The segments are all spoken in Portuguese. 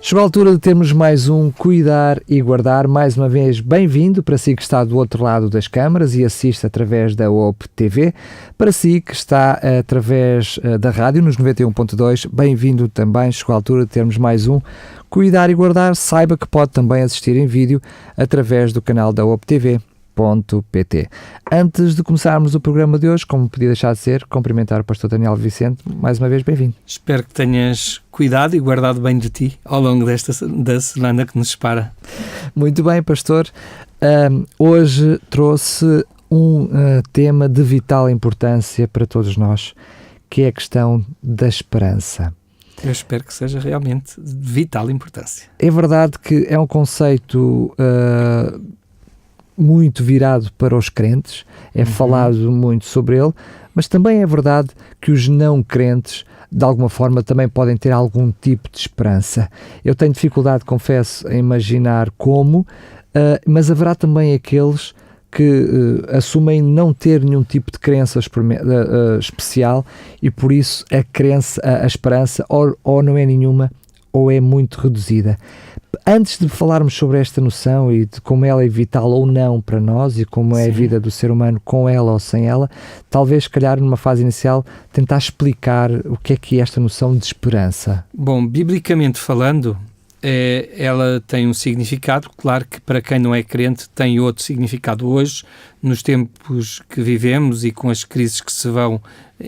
Chegou a altura de termos mais um Cuidar e Guardar. Mais uma vez, bem-vindo para si que está do outro lado das câmaras e assiste através da OP TV. Para si que está através da rádio nos 91.2, bem-vindo também. Chegou a altura de termos mais um Cuidar e Guardar. Saiba que pode também assistir em vídeo através do canal da OP TV. .pt. Antes de começarmos o programa de hoje, como podia deixar de ser, cumprimentar o pastor Daniel Vicente, mais uma vez bem-vindo. Espero que tenhas cuidado e guardado bem de ti ao longo da semana que nos separa. Muito bem, pastor. Hoje trouxe um tema de vital importância para todos nós, que é a questão da esperança. Eu espero que seja realmente de vital importância. É verdade que é um conceito muito virado para os crentes, é falado muito sobre ele, mas também é verdade que os não crentes, de alguma forma, também podem ter algum tipo de esperança. Eu tenho dificuldade, confesso, em imaginar como, mas haverá também aqueles que assumem não ter nenhum tipo de crença especial e por isso a esperança ou não é nenhuma ou é muito reduzida. Antes de falarmos sobre esta noção e de como ela é vital ou não para nós e como é a vida do ser humano com ela ou sem ela, talvez, se calhar, numa fase inicial, tentar explicar o que é esta noção de esperança. Bom, biblicamente falando, ela tem um significado, claro que para quem não é crente tem outro significado. Hoje, nos tempos que vivemos e com as crises que se vão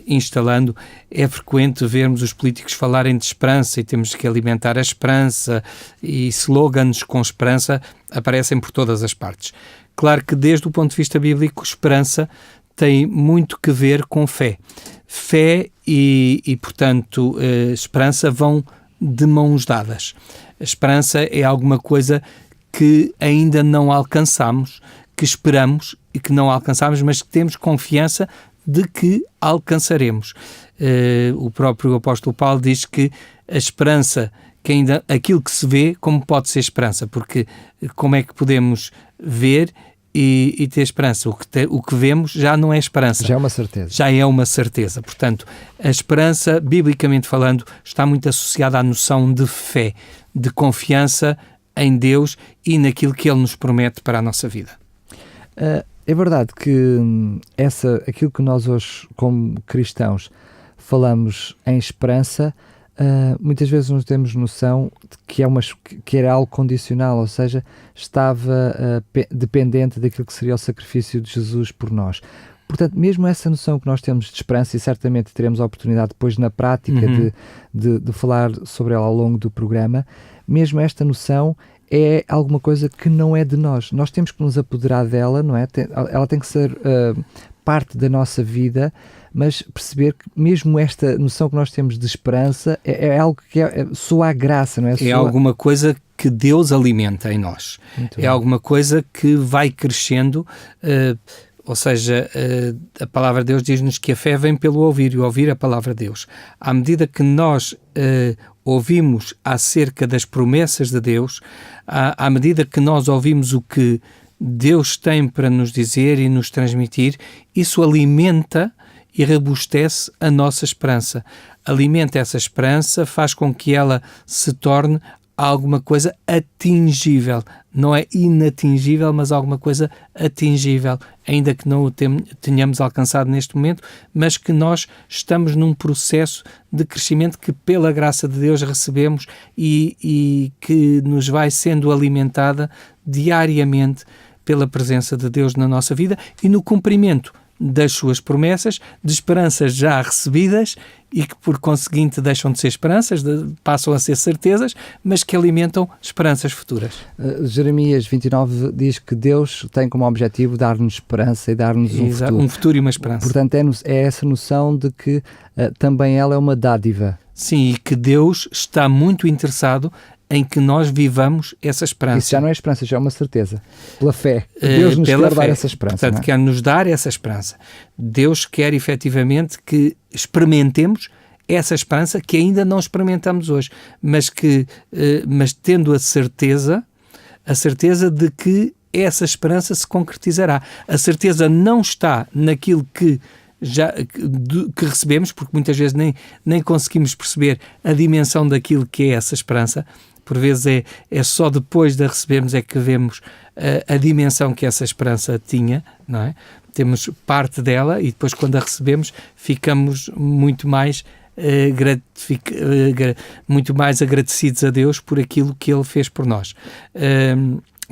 instalando, é frequente vermos os políticos falarem de esperança e temos que alimentar a esperança, e slogans com esperança aparecem por todas as partes. Claro que desde o ponto de vista bíblico, esperança tem muito que ver com fé. Fé e portanto, esperança vão de mãos dadas. A esperança é alguma coisa que ainda não alcançamos, que esperamos e que não alcançamos, mas que temos confiança de que alcançaremos. O próprio apóstolo Paulo diz que a esperança, que ainda aquilo que se vê, como pode ser esperança? Porque como é que podemos ver e ter esperança? O que vemos já não é esperança. Já é uma certeza. Já é uma certeza. Portanto, a esperança, biblicamente falando, está muito associada à noção de fé, de confiança em Deus e naquilo que Ele nos promete para a nossa vida. É verdade que aquilo que nós hoje, como cristãos, falamos em esperança, muitas vezes não temos noção de que era algo condicional, ou seja, estava dependente daquilo que seria o sacrifício de Jesus por nós. Portanto, mesmo essa noção que nós temos de esperança, e certamente teremos a oportunidade depois na prática de falar sobre ela ao longo do programa, mesmo esta noção é alguma coisa que não é de nós. Nós temos que nos apoderar dela, não é? Ela tem que ser parte da nossa vida, mas perceber que mesmo esta noção que nós temos de esperança é algo que soa à graça, não é? É alguma coisa que Deus alimenta em nós. Alguma coisa que vai crescendo, ou seja, a palavra de Deus diz-nos que a fé vem pelo ouvir e ouvir a palavra de Deus. À medida que nós ouvimos acerca das promessas de Deus, à medida que nós ouvimos o que Deus tem para nos dizer e nos transmitir, isso alimenta e robustece a nossa esperança. Alimenta essa esperança, faz com que ela se torne alguma coisa atingível. Não é inatingível, mas alguma coisa atingível, ainda que não o tenhamos alcançado neste momento, mas que nós estamos num processo de crescimento que, pela graça de Deus, recebemos e que nos vai sendo alimentada diariamente pela presença de Deus na nossa vida e no cumprimento das suas promessas, de esperanças já recebidas e que, por conseguinte, deixam de ser esperanças, passam a ser certezas, mas que alimentam esperanças futuras. Jeremias 29 diz que Deus tem como objetivo dar-nos esperança e dar-nos um futuro. Um futuro e uma esperança. Portanto, é essa noção de que também ela é uma dádiva. Sim, e que Deus está muito interessado em que nós vivamos essa esperança. Isso já não é esperança, já é uma certeza. Pela fé. Deus nos quer dar essa esperança. Portanto, quer nos dar essa esperança. Deus quer, efetivamente, que experimentemos essa esperança que ainda não experimentamos hoje, mas tendo a certeza de que essa esperança se concretizará. A certeza não está naquilo que recebemos, porque muitas vezes nem conseguimos perceber a dimensão daquilo que é essa esperança, por vezes é só depois de a recebermos é que vemos a dimensão que essa esperança tinha, não é? Temos parte dela e depois quando a recebemos ficamos muito mais agradecidos a Deus por aquilo que Ele fez por nós.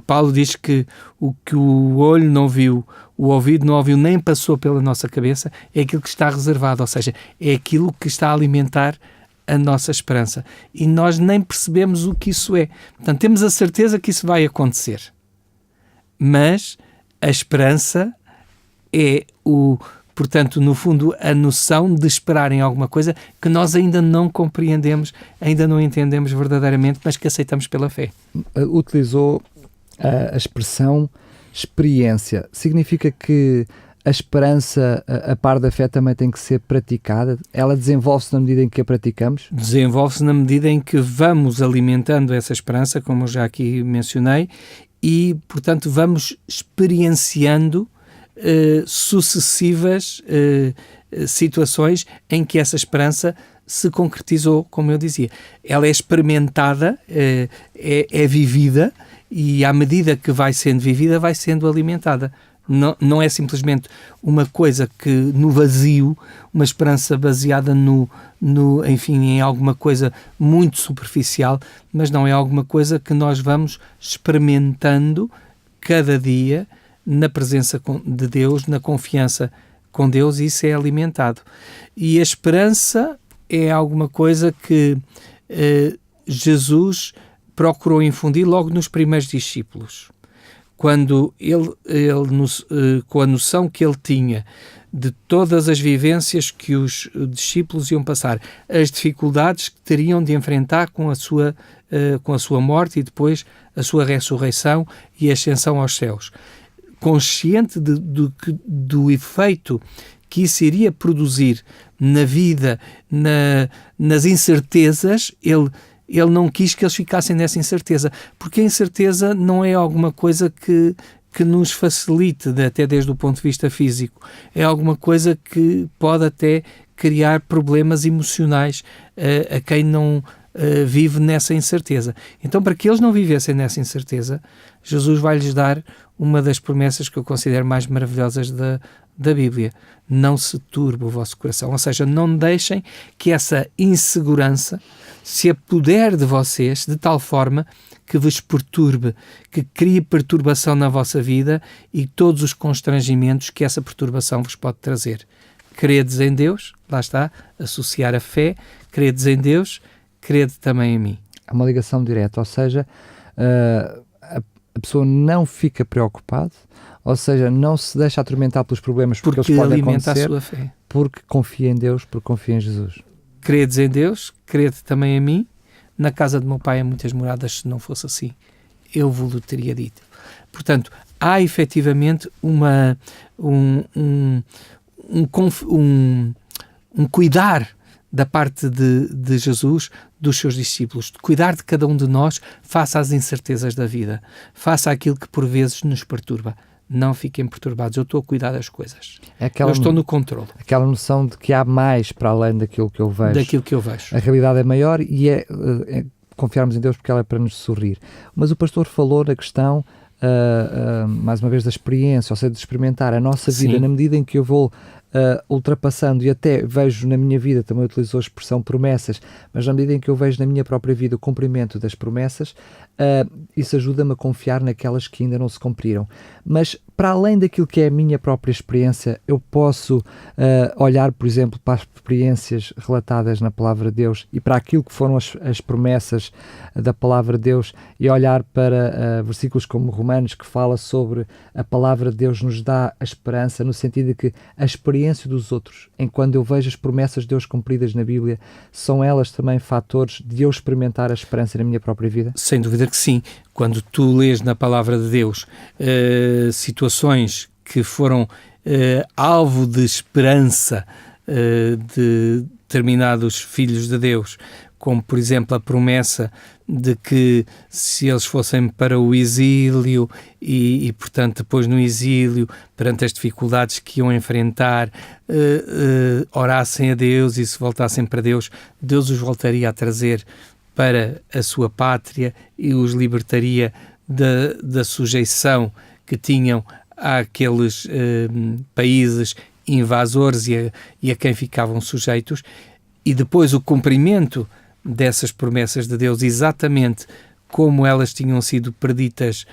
Paulo diz que o que o olho não viu, o ouvido não ouviu, nem passou pela nossa cabeça, é aquilo que está reservado, ou seja, é aquilo que está a alimentar a nossa esperança. E nós nem percebemos o que isso é. Portanto, temos a certeza que isso vai acontecer. Mas a esperança é portanto, no fundo, a noção de esperar em alguma coisa que nós ainda não compreendemos, ainda não entendemos verdadeiramente, mas que aceitamos pela fé. Utilizou a expressão experiência. Significa que a esperança, a par da fé, também tem que ser praticada? Ela desenvolve-se na medida em que a praticamos? Desenvolve-se na medida em que vamos alimentando essa esperança, como eu já aqui mencionei, e, portanto, vamos experienciando sucessivas situações em que essa esperança se concretizou, como eu dizia. Ela é experimentada, é vivida, e à medida que vai sendo vivida, vai sendo alimentada. Não é simplesmente uma coisa que no vazio, uma esperança baseada enfim, em alguma coisa muito superficial, mas não é alguma coisa que nós vamos experimentando cada dia na presença de Deus, na confiança com Deus, e isso é alimentado. E a esperança é alguma coisa que Jesus procurou infundir logo nos primeiros discípulos. Quando ele com a noção que ele tinha de todas as vivências que os discípulos iam passar, as dificuldades que teriam de enfrentar com a sua morte e depois a sua ressurreição e ascensão aos céus. Consciente do efeito que isso iria produzir na vida, nas incertezas, ele não quis que eles ficassem nessa incerteza, porque a incerteza não é alguma coisa que nos facilite, até desde o ponto de vista físico. É alguma coisa que pode até criar problemas emocionais a quem não vive nessa incerteza. Então, para que eles não vivessem nessa incerteza, Jesus vai-lhes dar uma das promessas que eu considero mais maravilhosas da Bíblia. Não se turbe o vosso coração. Ou seja, não deixem que essa insegurança se apodere de vocês de tal forma que vos perturbe, que crie perturbação na vossa vida e todos os constrangimentos que essa perturbação vos pode trazer. Credes em Deus, lá está, associar a fé, credes em Deus, crede também em mim. Há uma ligação direta, ou seja, a pessoa não fica preocupada, ou seja, não se deixa atormentar pelos problemas porque eles podem acontecer, a sua fé. Porque confia em Deus, porque confia em Jesus. Credes em Deus, crede também em mim. Na casa de meu pai há muitas moradas, se não fosse assim, eu vos teria dito. Portanto, há efetivamente um cuidar da parte de Jesus, dos seus discípulos, de cuidar de cada um de nós face às incertezas da vida, face àquilo que por vezes nos perturba. Não fiquem perturbados, eu estou a cuidar das coisas. Eu estou no controle. Aquela noção de que há mais para além daquilo que eu vejo. Daquilo que eu vejo. A realidade é maior e é confiarmos em Deus porque ela é para nos sorrir. Mas o pastor falou na questão, mais uma vez, da experiência, ou seja, de experimentar a nossa vida. Sim. Na medida em que eu vou ultrapassando, e até vejo na minha vida, também utilizou a expressão promessas, mas na medida em que eu vejo na minha própria vida o cumprimento das promessas, isso ajuda-me a confiar naquelas que ainda não se cumpriram. Mas para além daquilo que é a minha própria experiência, eu posso olhar, por exemplo, para as experiências relatadas na Palavra de Deus e para aquilo que foram as promessas da Palavra de Deus e olhar para versículos como Romanos, que fala sobre a Palavra de Deus nos dá a esperança, no sentido de que a experiência dos outros, enquanto eu vejo as promessas de Deus cumpridas na Bíblia, são elas também fatores de eu experimentar a esperança na minha própria vida? Sem dúvida que sim. Quando tu lês na Palavra de Deus situações que foram alvo de esperança de determinados filhos de Deus, como por exemplo a promessa de que se eles fossem para o exílio e portanto depois no exílio, perante as dificuldades que iam enfrentar, orassem a Deus e se voltassem para Deus, Deus os voltaria a trazer para a sua pátria e os libertaria da sujeição que tinham àqueles países invasores e a quem ficavam sujeitos, e depois o cumprimento dessas promessas de Deus, exatamente como elas tinham sido preditas,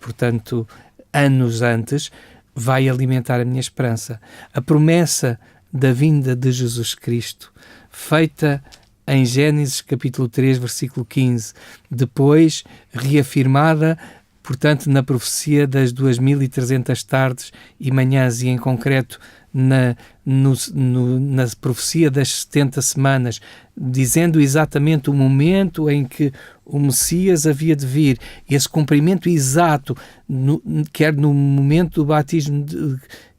portanto, anos antes, vai alimentar a minha esperança. A promessa da vinda de Jesus Cristo, feita em Gênesis capítulo 3, versículo 15, depois reafirmada, portanto, na profecia das 2300 tardes e manhãs, e em concreto na profecia das 70 semanas, dizendo exatamente o momento em que o Messias havia de vir, esse cumprimento exato, quer no momento do batismo,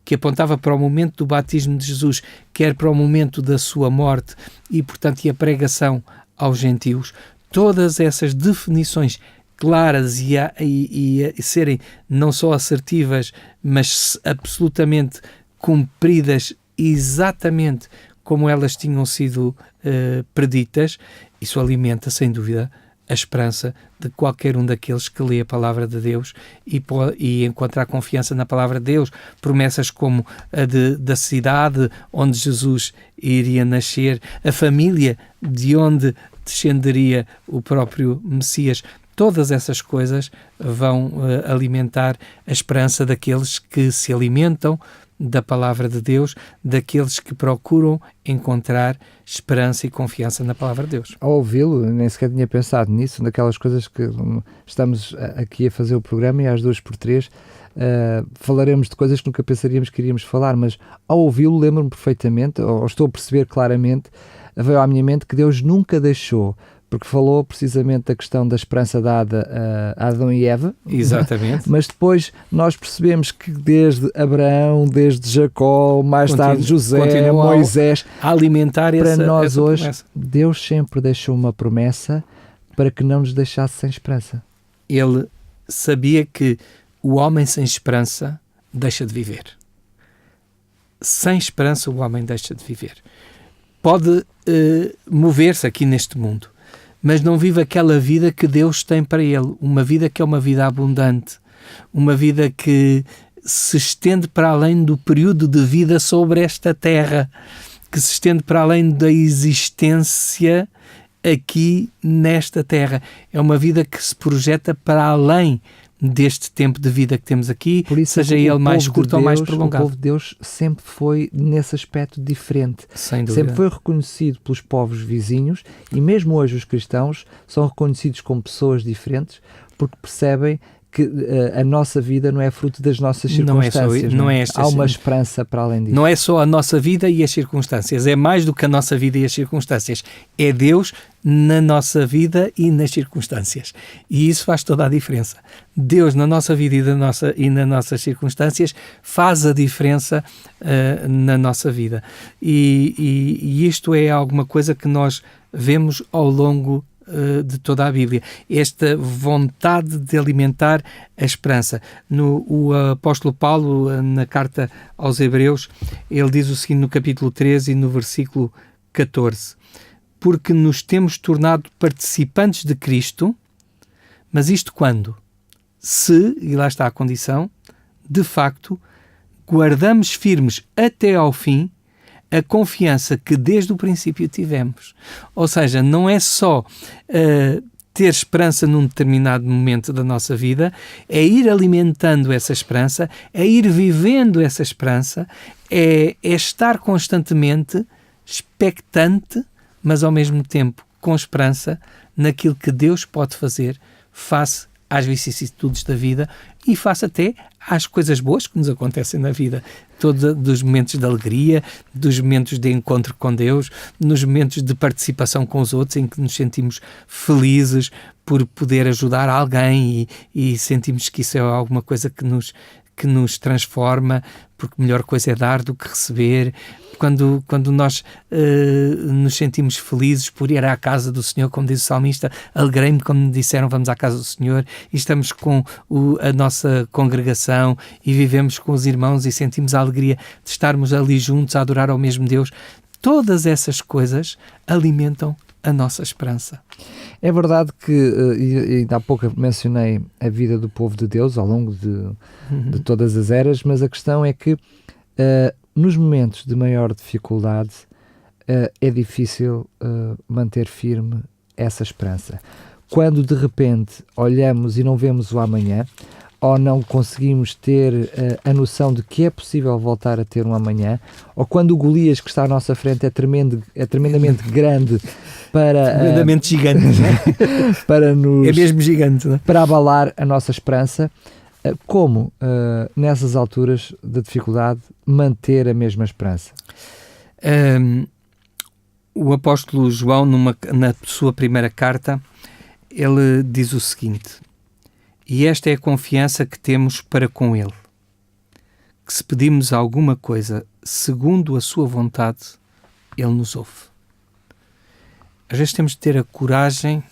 que apontava para o momento do batismo de Jesus, quer para o momento da sua morte e, portanto, a pregação aos gentios. Todas essas definições claras e serem não só assertivas, mas absolutamente cumpridas exatamente como elas tinham sido preditas, isso alimenta, sem dúvida, a esperança de qualquer um daqueles que lê a palavra de Deus e encontrar confiança na palavra de Deus. Promessas como a da cidade onde Jesus iria nascer, a família de onde descenderia o próprio Messias. Todas essas coisas vão alimentar a esperança daqueles que se alimentam da palavra de Deus, daqueles que procuram encontrar esperança e confiança na palavra de Deus. Ao ouvi-lo, nem sequer tinha pensado nisso, daquelas coisas que estamos aqui a fazer o programa e às 2x3 falaremos de coisas que nunca pensaríamos que iríamos falar, mas ao ouvi-lo lembro-me perfeitamente, ou estou a perceber claramente, veio à minha mente que Deus nunca deixou, porque falou precisamente da questão da esperança dada a Adão e Eva. Exatamente. Mas depois nós percebemos que desde Abraão, desde Jacó, mais tarde José, Moisés, a alimentar para nós essa hoje, promessa. Deus sempre deixou uma promessa para que não nos deixasse sem esperança. Ele sabia que o homem sem esperança deixa de viver. Sem esperança o homem deixa de viver. Pode mover-se aqui neste mundo, mas não vive aquela vida que Deus tem para ele, uma vida que é uma vida abundante, uma vida que se estende para além do período de vida sobre esta terra, que se estende para além da existência aqui nesta terra. É uma vida que se projeta para além deste tempo de vida que temos aqui, por isso, seja ele mais curto ou mais prolongado. O povo de Deus sempre foi nesse aspecto diferente. Sem dúvida. Sempre foi reconhecido pelos povos vizinhos, e mesmo hoje os cristãos são reconhecidos como pessoas diferentes porque percebem que a nossa vida não é fruto das nossas circunstâncias. Há uma esperança para além disso. Não é só a nossa vida e as circunstâncias, é mais do que a nossa vida e as circunstâncias. É Deus na nossa vida e nas circunstâncias. E isso faz toda a diferença. Deus na nossa vida e nas nossas circunstâncias faz a diferença na nossa vida. E isto é alguma coisa que nós vemos ao longo de toda a Bíblia, esta vontade de alimentar a esperança. O apóstolo Paulo, na carta aos Hebreus, ele diz o seguinte no capítulo 13 e no versículo 14: porque nos temos tornado participantes de Cristo, mas isto quando? Se, e lá está a condição, de facto, guardamos firmes até ao fim a confiança que desde o princípio tivemos. Ou seja, não é só ter esperança num determinado momento da nossa vida, é ir alimentando essa esperança, é ir vivendo essa esperança, é estar constantemente expectante, mas ao mesmo tempo com esperança naquilo que Deus pode fazer face às vicissitudes da vida e face até às coisas boas que nos acontecem na vida. Todos dos momentos de alegria, dos momentos de encontro com Deus, nos momentos de participação com os outros, em que nos sentimos felizes por poder ajudar alguém e sentimos que isso é alguma coisa que nos transforma, porque melhor coisa é dar do que receber. Quando nós nos sentimos felizes por ir à casa do Senhor, como diz o salmista, alegrei-me quando me disseram vamos à casa do Senhor, e estamos com a nossa congregação e vivemos com os irmãos e sentimos a alegria de estarmos ali juntos a adorar ao mesmo Deus. Todas essas coisas alimentam a nossa esperança. É verdade que, e ainda há pouco mencionei a vida do povo de Deus ao longo de todas as eras, mas a questão é que nos momentos de maior dificuldade é difícil manter firme essa esperança. Quando de repente olhamos e não vemos o amanhã, ou não conseguimos ter a noção de que é possível voltar a ter um amanhã, ou quando o Golias que está à nossa frente é tremendamente grande para... tremendamente gigante, para nos, é mesmo gigante, não é? Para abalar a nossa esperança, como nessas alturas de dificuldade manter a mesma esperança? O apóstolo João, na sua primeira carta, ele diz o seguinte: e esta é a confiança que temos para com ele, que se pedirmos alguma coisa segundo a sua vontade, ele nos ouve. Às vezes temos de ter a coragem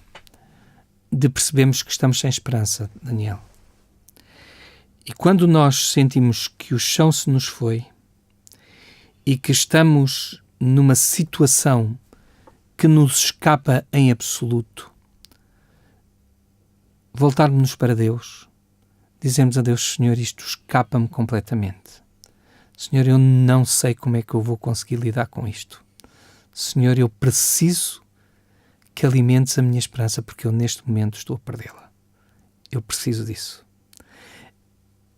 de percebermos que estamos sem esperança, Daniel. E quando nós sentimos que o chão se nos foi e que estamos numa situação que nos escapa em absoluto, voltarmos para Deus, dizemos a Deus: Senhor, isto escapa-me completamente. Senhor, eu não sei como é que eu vou conseguir lidar com isto. Senhor, eu preciso que alimentes a minha esperança, porque eu neste momento estou a perdê-la. Eu preciso disso.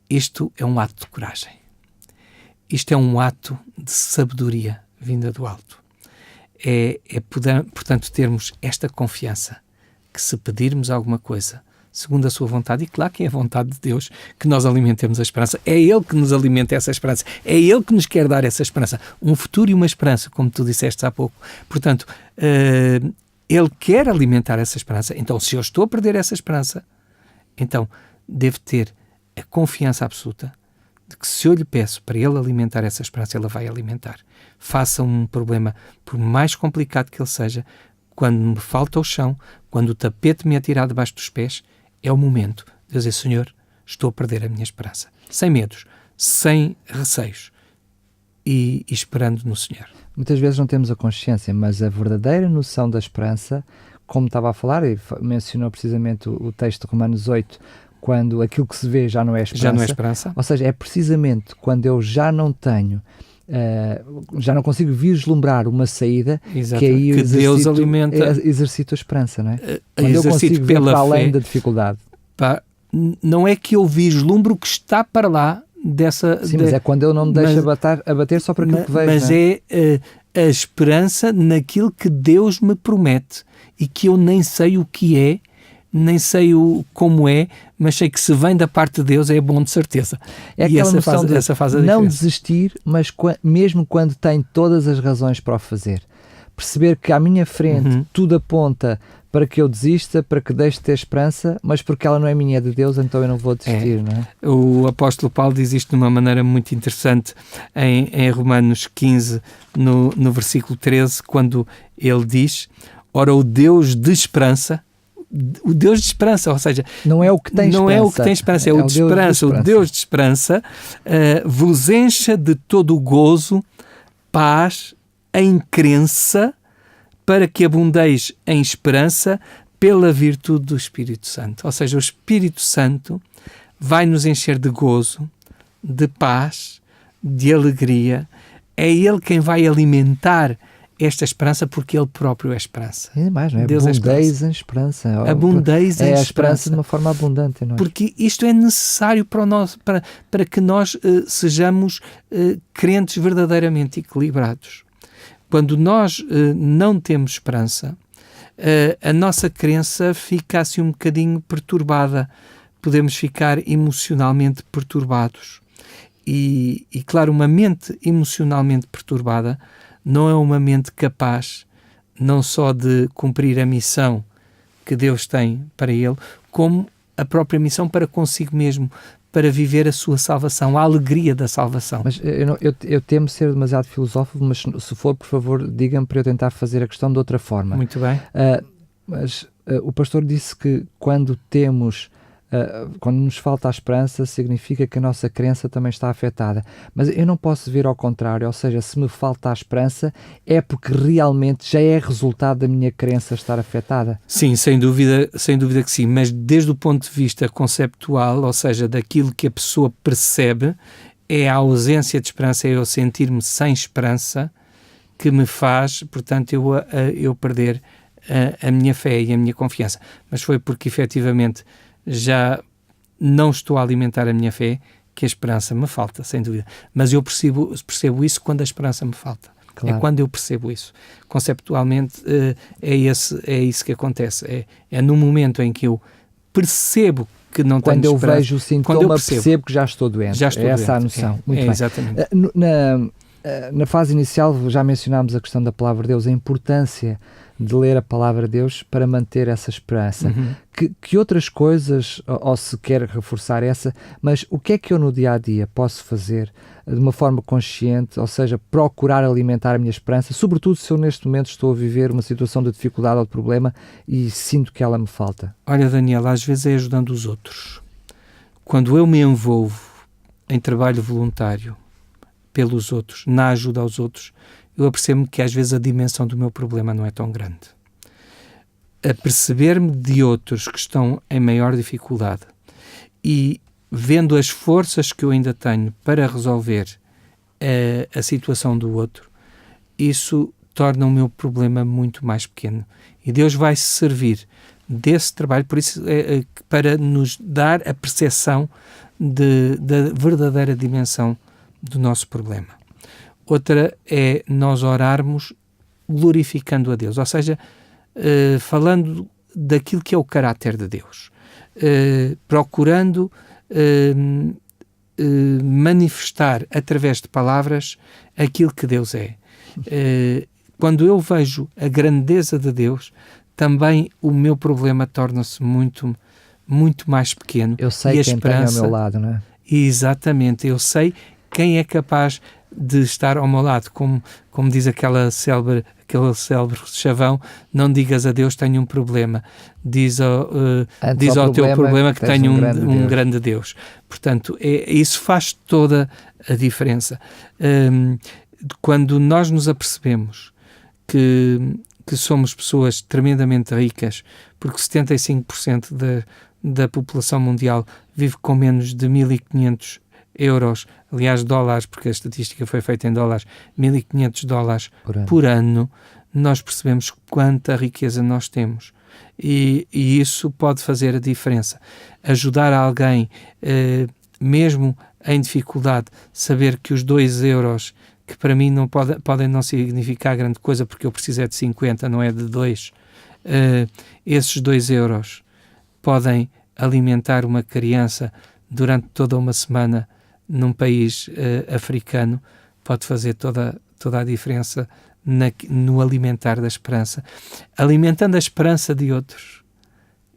Isto é um ato de coragem. Isto é um ato de sabedoria vinda do alto. Portanto, termos esta confiança que se pedirmos alguma coisa segundo a sua vontade, e claro que é a vontade de Deus que nós alimentemos a esperança. É Ele que nos alimenta essa esperança. É Ele que nos quer dar essa esperança. Um futuro e uma esperança, como tu disseste há pouco. Portanto, Ele quer alimentar essa esperança. Então, se eu estou a perder essa esperança, então devo ter a confiança absoluta de que se eu lhe peço para Ele alimentar essa esperança, Ele a vai alimentar. Faça um problema, por mais complicado que ele seja, quando me falta o chão, quando o tapete me é tirado debaixo dos pés, é o momento de dizer: Senhor, estou a perder a minha esperança. Sem medos, sem receios e esperando no Senhor. Muitas vezes não temos a consciência, mas a verdadeira noção da esperança, como estava a falar, e mencionou precisamente o texto de Romanos 8, quando aquilo que se vê já não é esperança. Já não é esperança. Ou seja, é precisamente quando eu já não tenho, já não consigo vislumbrar uma saída, exato, que aí que Deus alimenta. Exercito a esperança, não é? Quando Exercito eu consigo ver pela para fé, além da dificuldade. Não é que eu vislumbro o que está para lá dessa... Sim, mas é quando eu não me deixo abater só para aquilo que vejo. Mas é a esperança naquilo que Deus me promete e que eu nem sei o que é, nem sei como é, mas sei que se vem da parte de Deus é bom de certeza. É aquela noção de essa faz a não diferença. desistir, mas mesmo quando tenho todas as razões para o fazer. Perceber que à minha frente tudo aponta para que eu desista, para que deixe de ter esperança, mas porque ela não é minha, é de Deus, então eu não vou desistir, não é? O apóstolo Paulo diz isto de uma maneira muito interessante em Romanos 15, no versículo 13, quando ele diz: ora, o Deus de esperança, o Deus de esperança, ou seja, não é o que tem não esperança, é o que tem esperança, é o de esperança. O Deus de esperança vos encha de todo o gozo, paz, em crença, para que abundeis em esperança pela virtude do Espírito Santo. Ou seja, o Espírito Santo vai nos encher de gozo, de paz, de alegria. É Ele quem vai alimentar esta esperança, porque Ele próprio é esperança. É mais, não é? Deus abundeis em esperança. Abundeis em esperança. É a esperança de uma forma abundante. Não é? Porque isto é necessário para que nós sejamos crentes verdadeiramente equilibrados. Quando nós não temos esperança, a nossa crença fica assim um bocadinho perturbada. Podemos ficar emocionalmente perturbados. E claro, uma mente emocionalmente perturbada não é uma mente capaz não só de cumprir a missão que Deus tem para ele, como a própria missão para consigo mesmo, para viver a sua salvação, a alegria da salvação. Mas eu temo ser demasiado filosófico, mas se for, por favor, diga-me para eu tentar fazer a questão de outra forma. Muito bem. Mas o pastor disse que quando temos quando nos falta a esperança, significa que a nossa crença também está afetada. Mas eu não posso ver ao contrário, ou seja, se me falta a esperança, é porque realmente já é resultado da minha crença estar afetada. Sim, sem dúvida que sim, mas desde o ponto de vista conceptual, ou seja, daquilo que a pessoa percebe, é a ausência de esperança, é eu sentir-me sem esperança, que me faz, portanto, eu perder a minha fé e a minha confiança. Mas foi porque, efetivamente, já não estou a alimentar a minha fé, que a esperança me falta, sem dúvida. Mas eu percebo isso quando a esperança me falta. Claro. É quando eu percebo isso. Conceptualmente, é isso que acontece. É no momento em que eu percebo que não tenho esperança. Quando eu vejo o sintoma, percebo que já estou doente. Já estou doente. Essa a noção. Muito bem. Exatamente. Na fase inicial já mencionámos a questão da palavra de Deus, a importância de ler a palavra de Deus para manter essa esperança. Uhum. Que outras coisas, ou se quer reforçar essa, mas o que é que eu no dia-a-dia posso fazer de uma forma consciente, ou seja, procurar alimentar a minha esperança, sobretudo se eu neste momento estou a viver uma situação de dificuldade ou de problema e sinto que ela me falta? Olha, Daniel, às vezes é ajudando os outros. Quando eu me envolvo em trabalho voluntário pelos outros, na ajuda aos outros, eu apercebo-me que às vezes a dimensão do meu problema não é tão grande. A perceber-me de outros que estão em maior dificuldade e vendo as forças que eu ainda tenho para resolver a situação do outro, isso torna o meu problema muito mais pequeno. E Deus vai se servir desse trabalho, por isso, para nos dar a percepção da verdadeira dimensão do nosso problema. Outra é nós orarmos glorificando a Deus, ou seja, falando daquilo que é o caráter de Deus, procurando manifestar através de palavras aquilo que Deus é. Quando eu vejo a grandeza de Deus, também o meu problema torna-se muito, muito mais pequeno. Eu sei quem tem ao meu lado, não é? Exatamente, eu sei quem é capaz de estar ao meu lado, como diz aquele célebre chavão: não digas a Deus tenho um problema, diz ao teu problema que tenho um grande Deus. Portanto, isso faz toda a diferença. Quando nós nos apercebemos que somos pessoas tremendamente ricas, porque 75% da população mundial vive com menos de 1.500 euros, aliás dólares, porque a estatística foi feita em dólares, 1.500 dólares por ano, nós percebemos quanta riqueza nós temos. E isso pode fazer a diferença. Ajudar alguém, mesmo em dificuldade, saber que os 2 euros, que para mim não podem não significar grande coisa, porque eu preciso é de 50, não é de 2, esses 2 euros podem alimentar uma criança durante toda uma semana num país africano, pode fazer toda a diferença no alimentar da esperança. Alimentando a esperança de outros,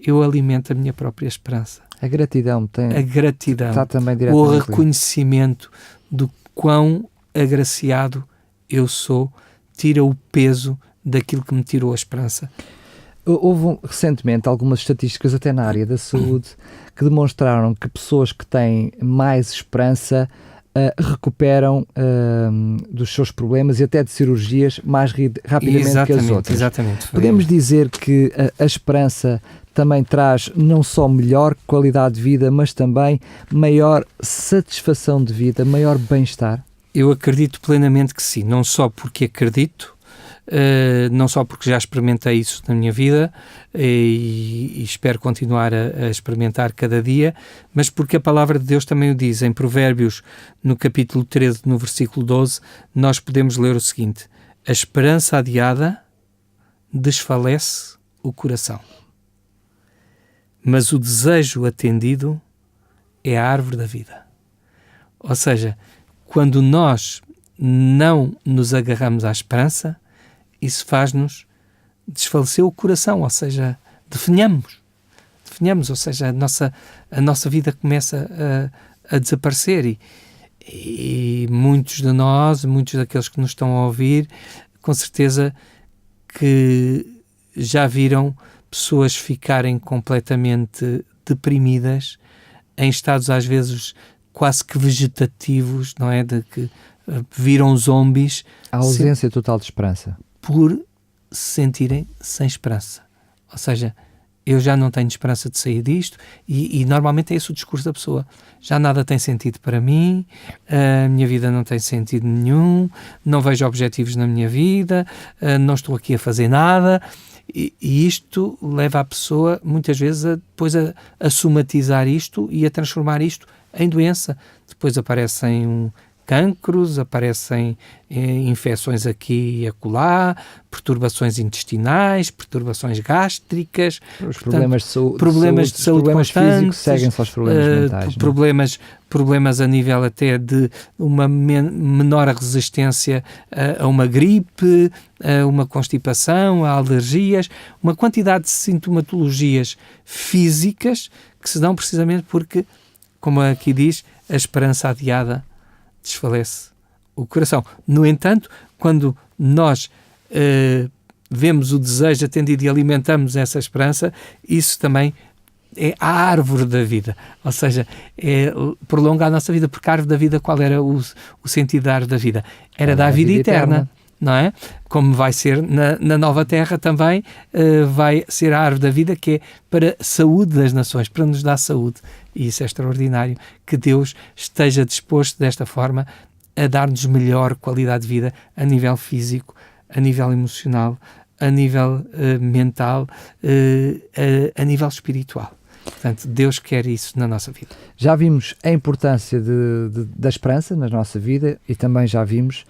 eu alimento a minha própria esperança. A gratidão está também o reconhecimento do quão agraciado eu sou, tira o peso daquilo que me tirou a esperança. Houve recentemente algumas estatísticas até na área da saúde que demonstraram que pessoas que têm mais esperança recuperam dos seus problemas e até de cirurgias mais rapidamente que as outras. Exatamente. Podemos dizer que a esperança também traz não só melhor qualidade de vida, mas também maior satisfação de vida, maior bem-estar? Eu acredito plenamente que sim, não só porque acredito, não só porque já experimentei isso na minha vida e espero continuar a experimentar cada dia, mas porque a palavra de Deus também o diz. Em Provérbios, no capítulo 13, no versículo 12, nós podemos ler o seguinte: a esperança adiada desfalece o coração, mas o desejo atendido é a árvore da vida. Ou seja, quando nós não nos agarramos à esperança, isso faz-nos desfalecer o coração, ou seja, definhamos, ou seja, a nossa vida começa a desaparecer e muitos de nós, muitos daqueles que nos estão a ouvir, com certeza que já viram pessoas ficarem completamente deprimidas, em estados às vezes quase que vegetativos, não é? De que viram zombies. A ausência total de esperança. Por se sentirem sem esperança. Ou seja, eu já não tenho esperança de sair disto, e normalmente é esse o discurso da pessoa. Já nada tem sentido para mim, a minha vida não tem sentido nenhum, não vejo objetivos na minha vida, não estou aqui a fazer nada, e isto leva a pessoa muitas vezes depois a somatizar isto e a transformar isto em doença. Depois aparecem cancros, aparecem infecções aqui e acolá, perturbações intestinais, perturbações gástricas, os problemas de saúde problemas físicos seguem-se aos problemas mentais. Problemas a nível até de uma menor resistência a uma gripe, a uma constipação, a alergias, uma quantidade de sintomatologias físicas que se dão precisamente porque, como aqui diz, a esperança adiada desfalece o coração. No entanto, quando nós vemos o desejo atendido e alimentamos essa esperança, isso também é a árvore da vida, ou seja, prolonga a nossa vida, porque a árvore da vida, qual era o sentido da árvore da vida? Era dar a vida eterna. Não é? Como vai ser na nova terra também, vai ser a árvore da vida, que é para a saúde das nações, para nos dar saúde. E isso é extraordinário, que Deus esteja disposto desta forma a dar-nos melhor qualidade de vida a nível físico, a nível emocional, a nível mental, a nível espiritual. Portanto, Deus quer isso na nossa vida. Já vimos a importância da esperança na nossa vida e também já vimos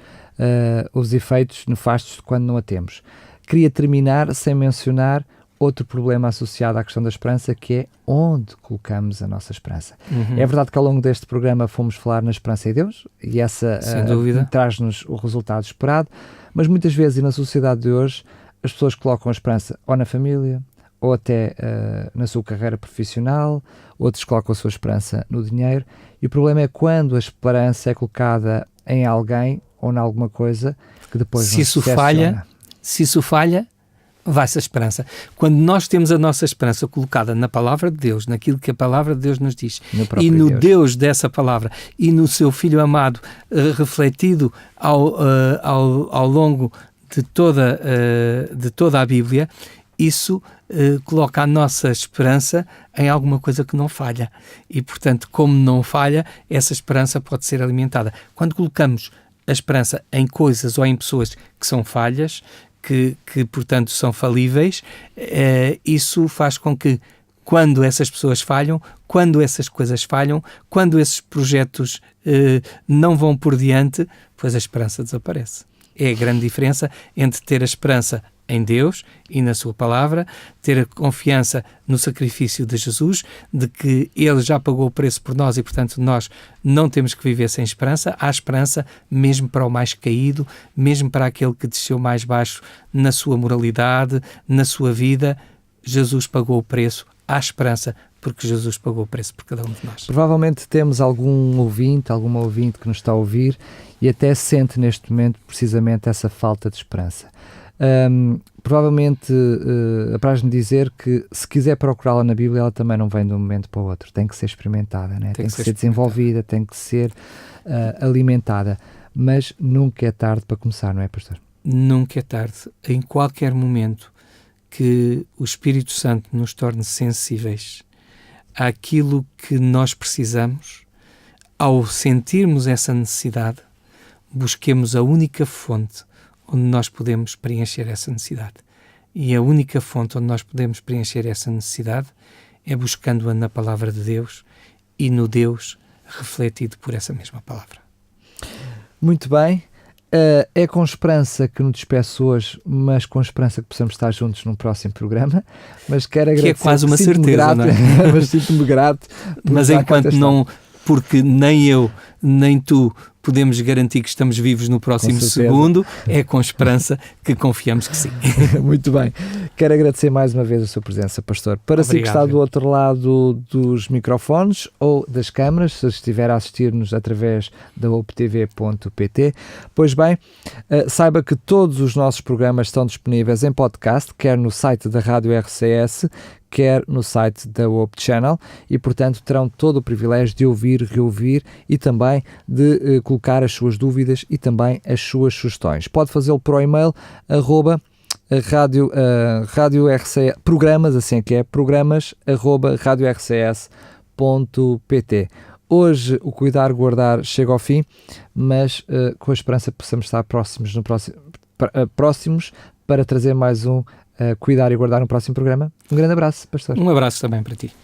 os efeitos nefastos de quando não a temos. Queria terminar sem mencionar outro problema associado à questão da esperança, que é onde colocamos a nossa esperança. É verdade que ao longo deste programa fomos falar na esperança em Deus, e essa traz-nos o resultado esperado, mas muitas vezes, e na sociedade de hoje, as pessoas colocam a esperança ou na família, ou até na sua carreira profissional, outros colocam a sua esperança no dinheiro, e o problema é quando a esperança é colocada em alguém ou em alguma coisa que depois se isso falha, vai-se a esperança. Quando nós temos a nossa esperança colocada na palavra de Deus, naquilo que a palavra de Deus nos diz, e no Deus dessa palavra, e no seu Filho amado, refletido ao longo de toda a Bíblia, isso coloca a nossa esperança em alguma coisa que não falha. E, portanto, como não falha, essa esperança pode ser alimentada. Quando colocamos a esperança em coisas ou em pessoas que são falhas, que portanto, são falíveis, isso faz com que, quando essas pessoas falham, quando essas coisas falham, quando esses projetos não vão por diante, pois a esperança desaparece. É a grande diferença entre ter a esperança em Deus e na sua palavra, ter a confiança no sacrifício de Jesus, de que Ele já pagou o preço por nós e, portanto, nós não temos que viver sem esperança. Há esperança mesmo para o mais caído, mesmo para aquele que desceu mais baixo na sua moralidade, na sua vida. Jesus pagou o preço. Há esperança porque Jesus pagou o preço por cada um de nós. Provavelmente temos alguma ouvinte que nos está a ouvir e até sente neste momento precisamente essa falta de esperança. Provavelmente apraz-me dizer que, se quiser procurá-la na Bíblia, ela também não vem de um momento para o outro, tem que ser experimentada, né? Tem que ser desenvolvida, tem que ser alimentada, mas nunca é tarde para começar, não é, pastor? Nunca é tarde. Em qualquer momento que o Espírito Santo nos torne sensíveis àquilo que nós precisamos, ao sentirmos essa necessidade, busquemos a única fonte onde nós podemos preencher essa necessidade. E a única fonte onde nós podemos preencher essa necessidade é buscando-a na palavra de Deus e no Deus refletido por essa mesma palavra. Muito bem. É com esperança que nos despeço hoje, mas com esperança que possamos estar juntos num próximo programa. Mas quero agradecer. Que é quase uma certeza, grato, não é? Mas sinto-me grato. Mas enquanto não... Porque nem eu, nem tu podemos garantir que estamos vivos no próximo segundo, é com esperança que confiamos que sim. Muito bem. Quero agradecer mais uma vez a sua presença, pastor. Para si que está do outro lado dos microfones ou das câmaras, se estiver a assistir-nos através da optv.pt, pois bem, saiba que todos os nossos programas estão disponíveis em podcast, quer no site da Rádio RCS, quer no site da Hope Channel, e portanto terão todo o privilégio de ouvir, reouvir e também de colocar as suas dúvidas e também as suas sugestões. Pode fazê-lo por e-mail rádio RCS, programas, assim que é, programas@radiorcs.pt. Hoje o Cuidar Guardar chega ao fim, mas com a esperança que possamos estar próximos para trazer mais um Cuidar e Guardar no próximo programa. Um grande abraço, pastor. Um abraço também para ti.